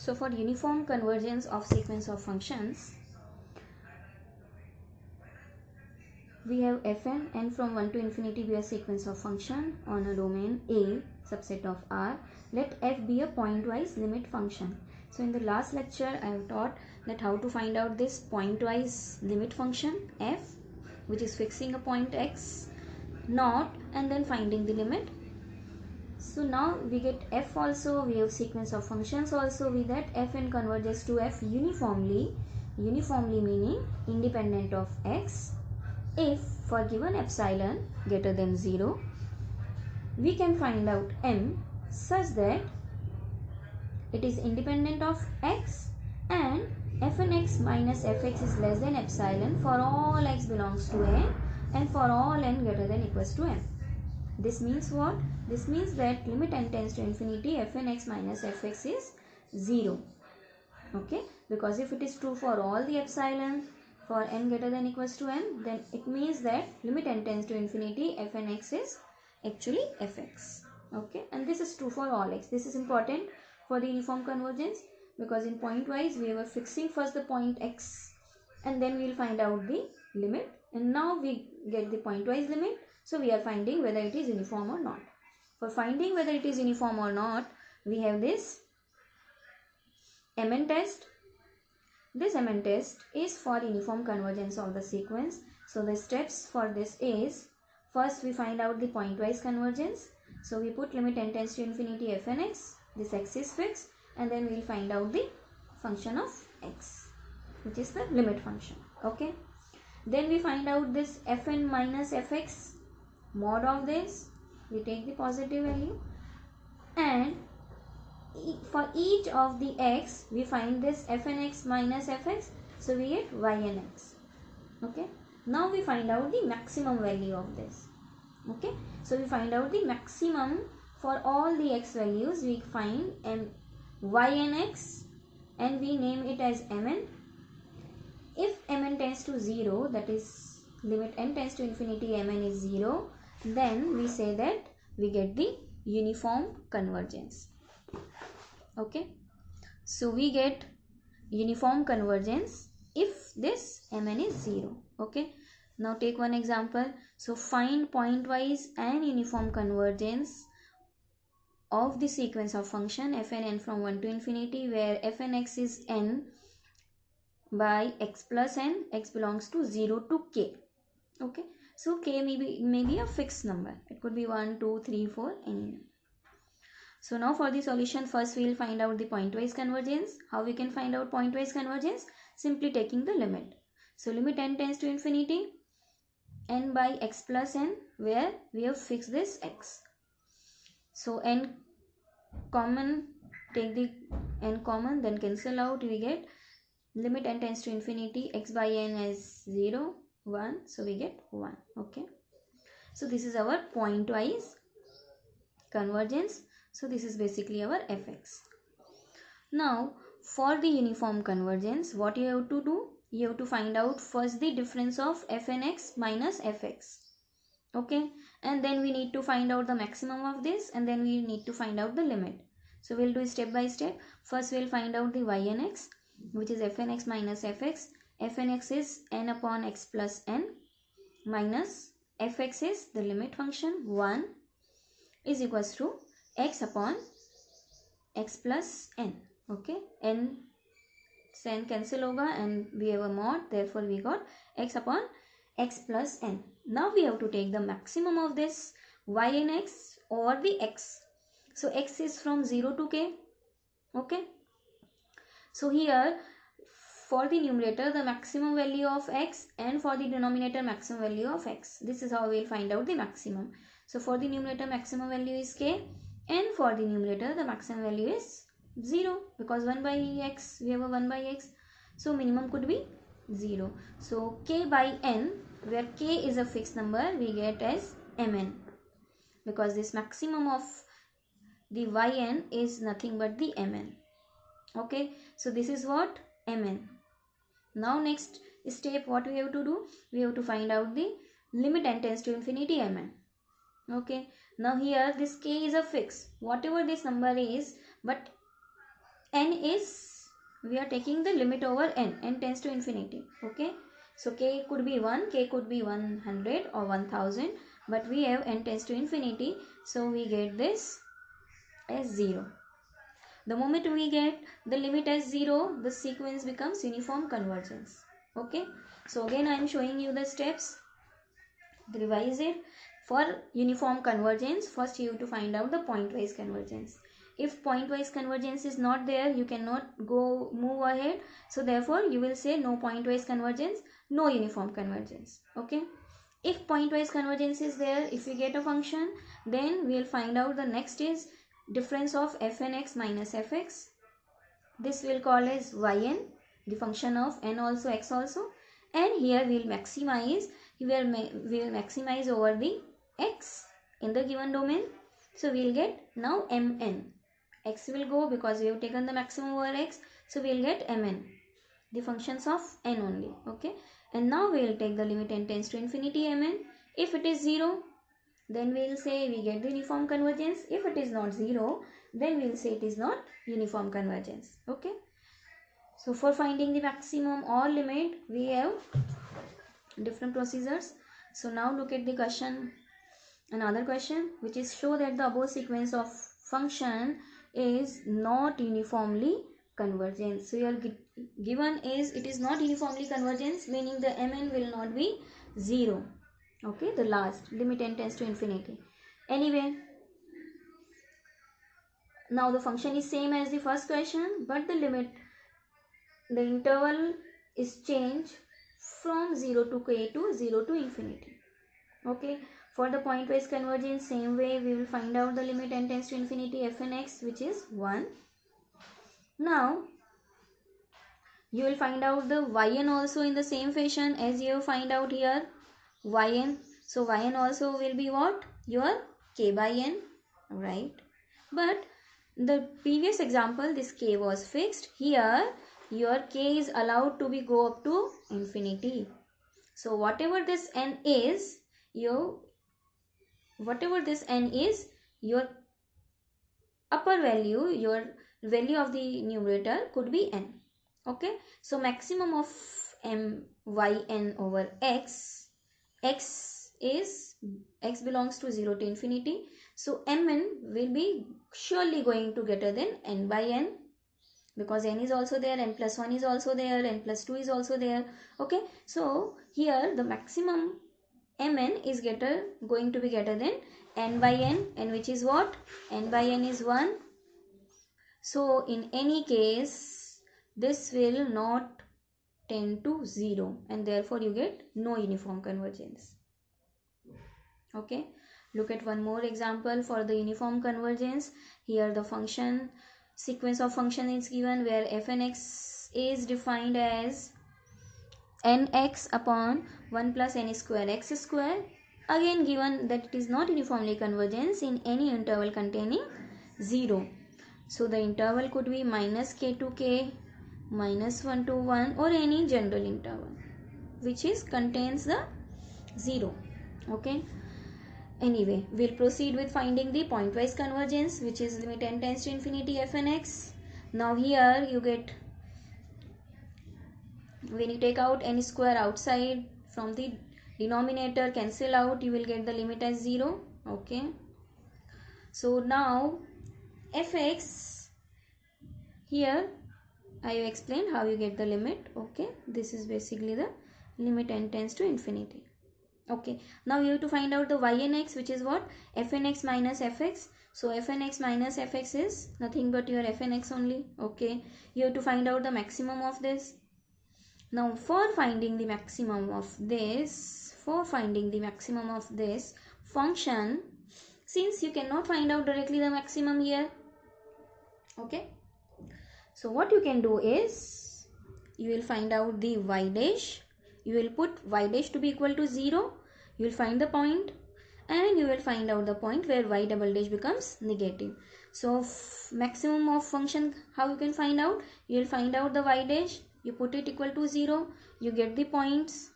So for uniform convergence of sequence of functions, we have fn, n from 1 to infinity be a sequence of function on a domain A, subset of R. Let f be a pointwise limit function. So in the last lecture I have taught that how to find out this pointwise limit function f, which is fixing a point x naught and then finding the limit. So now we get f also, we have sequence of functions also, we that fn converges to f uniformly meaning independent of x. If for given epsilon greater than 0, we can find out m such that it is independent of x and fn x minus fx is less than epsilon for all x belongs to n and for all n greater than equals to m. This means what? This means that limit n tends to infinity fn x minus fx is 0. Okay, because if it is true for all the epsilon for n greater than equals to m, then it means that limit n tends to infinity fn x is actually fx. Okay, and this is true for all x. This is important for the uniform convergence because in pointwise we were fixing first the point x and then we will find out the limit, and now we get the pointwise limit, so we are finding whether it is uniform or not. For finding whether it is uniform or not, we have this Mn test. This Mn test is for uniform convergence of the sequence. So the steps for this is, first we find out the pointwise convergence. So we put limit n tends to infinity fn x, this x is fixed, and then we will find out the function of x, which is the limit function. Okay. Then we find out this fn minus fx, mod of this, we take the positive value, and for each of the x we find this fn x minus fx, so we get yn x. Okay, now we find out the maximum value of this. Okay, so we find out the maximum for all the x values. We find yn x and we name it as mn. If mn tends to 0, that is limit n tends to infinity mn is 0, then we say that we get the uniform convergence. Okay, so we get uniform convergence if this mn is 0. Okay, now take one example. So find pointwise and uniform convergence of the sequence of function fn n from 1 to infinity, where fn x is n by x plus n, x belongs to 0 to k. Okay, so k may be a fixed number, it could be 1 2 3 4 any number. So now for the solution, first we will find out the pointwise convergence. How we can find out pointwise convergence? Simply taking the limit. So limit n tends to infinity n by x plus n, where we have fixed this x. So n common, take the n common, then cancel out, we get limit n tends to infinity x by n is 0 1, so we get 1. Okay, so this is our pointwise convergence. So this is basically our fx. Now for the uniform convergence, what you have to do? You have to find out first the difference of fn x minus fx. Okay, and then we need to find out the maximum of this, and then we need to find out the limit. So we'll do step by step. First we'll find out the yn x, which is fn x minus fx. Fn x is n upon x plus n minus fx is the limit function 1 is equals to x upon x plus n. Okay, n से n cancel होगा and we have a mod, therefore we got x upon x plus n. Now we have to take the maximum of this yn x over the x. So x is from 0 to k. Okay, so here for the numerator the maximum value of x and for the denominator maximum value of x. This is how we will find out the maximum. So for the numerator maximum value is k, and for the numerator the maximum value is 0, because 1 by x, we have a 1 by x, so minimum could be 0. So k by n, where k is a fixed number, we get as mn, because this maximum of the yn is nothing but the mn. Okay, so this is what mn. Now next step, what we have to do? We have to find out the limit n tends to infinity mn. Okay, now here this k is a fix, whatever this number is, but n is, we are taking the limit over n tends to infinity. Okay, so k could be 1, k could be 100 or 1000, but we have n tends to infinity, so we get this as 0. The moment we get the limit as 0, the sequence becomes uniform convergence. Okay, so again I am showing you the steps. Revise it. For uniform convergence, first you have to find out the pointwise convergence. If pointwise convergence is not there, you cannot move ahead. So therefore you will say no pointwise convergence, no uniform convergence. Okay, if pointwise convergence is there, if we get a function, then we will find out the next is difference of fn x minus fx. This we will call as yn, the function of n also x also, and here we will maximize, we will maximize over the x in the given domain. So we will get now mn. X will go because we have taken the maximum over x, so we will get mn, the functions of n only. Okay, and now we will take the limit n tends to infinity mn. If it is 0, then we will say we get the uniform convergence. If it is not 0, then we will say it is not uniform convergence. Okay, so for finding the maximum or limit, we have different procedures. So now look at the question, another question, which is show that the above sequence of function is not uniformly convergent. So your given is it is not uniformly convergent, meaning the mn will not be 0. Okay, the last limit n tends to infinity. Anyway, now the function is same as the first question, but the limit, the interval is changed from 0 to k to 0 to infinity. Okay, for the pointwise convergence, same way we will find out the limit n tends to infinity fn x, which is 1. Now you will find out the yn also in the same fashion as you find out here yn. So yn also will be what? Your k by n, right? But the previous example, this k was fixed. Here your k is allowed to be go up to infinity. So whatever this n is, your upper value, your value of the numerator could be n. Okay, so maximum of yn over x belongs to 0 to infinity, so mn will be surely going to greater than n by n, because n is also there, n plus 1 is also there, n plus 2 is also there. Okay, so here the maximum mn is going to be greater than n by n, and which is what? N by n is 1. So in any case this will not tend to 0, and therefore you get no uniform convergence. Okay, look at one more example for the uniform convergence. Here the function sequence of function is given where fn x is defined as nx upon 1 plus n square x square. Again given that it is not uniformly convergent in any interval containing 0. So the interval could be minus k to k, minus 1 to 1, or any general interval which is contains the 0. Okay, anyway, we'll proceed with finding the pointwise convergence, which is limit n tends to infinity fn x. Now here you get, when you take out n square outside from the denominator, cancel out, you will get the limit as 0. Okay, so now fx, here I have explained how you get the limit. Okay, this is basically the limit n tends to infinity. Okay, now you have to find out the yn x, which is what? Fn x minus fx. So fn x minus fx is nothing but your fn x only. Okay, you have to find out the maximum of this. Now for finding the maximum of this, function, since you cannot find out directly the maximum here, okay, so what you can do is you will find out the y dash. You will put y dash to be equal to 0. You will find the point, and you will find out the point where y double dash becomes negative. So maximum of function, how you can find out? You will find out the y dash. You put it equal to 0. You get the points,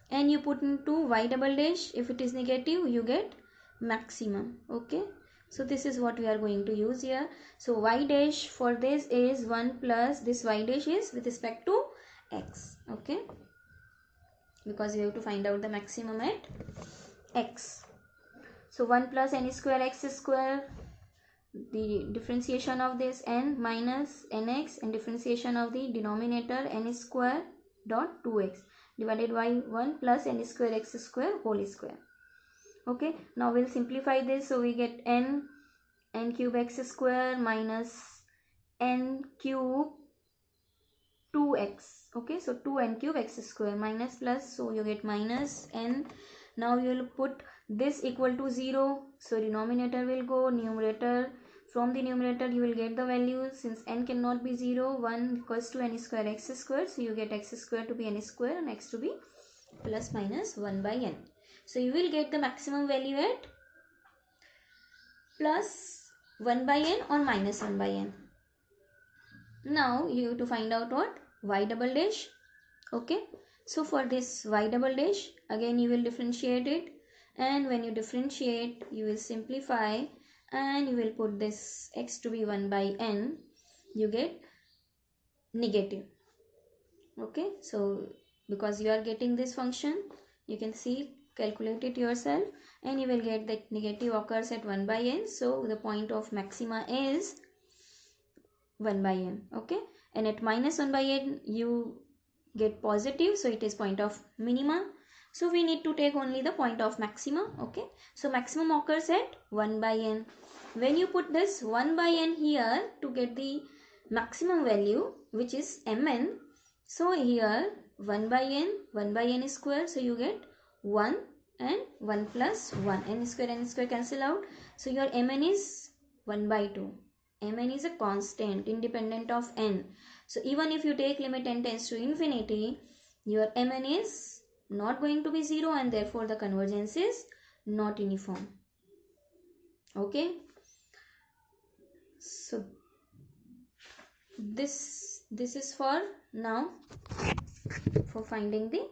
and you put into y double dash. If it is negative, you get maximum. Okay, So this is what we are going to use here. So y dash for this is 1 plus this y dash is with respect to x. Okay, because we have to find out the maximum at x. So 1 plus n square x square, the differentiation of this n minus nx, and differentiation of the denominator n square dot 2x divided by 1 plus n square x square whole square. Okay, now we'll simplify this. So we get n cube x square minus n cube 2x. Okay, so 2n cube x square minus plus, so you get minus n. Now you will put this equal to 0, so denominator will go, numerator, from the numerator you will get the values. Since n cannot be 0, 1 equals to n square x square, so you get x square to be n square and x to be plus minus 1 by n. So you will get the maximum value at plus 1 by n or minus 1 by n. Now you have to find out what? Y double dash. Okay, so for this y double dash, again you will differentiate it, and when you differentiate you will simplify and you will put this x to be 1 by n, you get negative. Okay, so because you are getting this function, you can see, calculate it yourself, and you will get that negative occurs at 1 by n, so the point of maxima is 1 by n. Okay, and at minus 1 by n you get positive, so it is point of minima. So we need to take only the point of maxima. Okay, so maximum occurs at 1 by n. When you put this 1 by n here to get the maximum value, which is mn, so here 1 by n square, so you get 1 and 1 plus 1, n square cancel out, so your mn is 1 by 2. Mn is a constant independent of n. So even if you take limit n tends to infinity, your mn is not going to be 0 and therefore the convergence is not uniform. Okay. So this is for now for finding the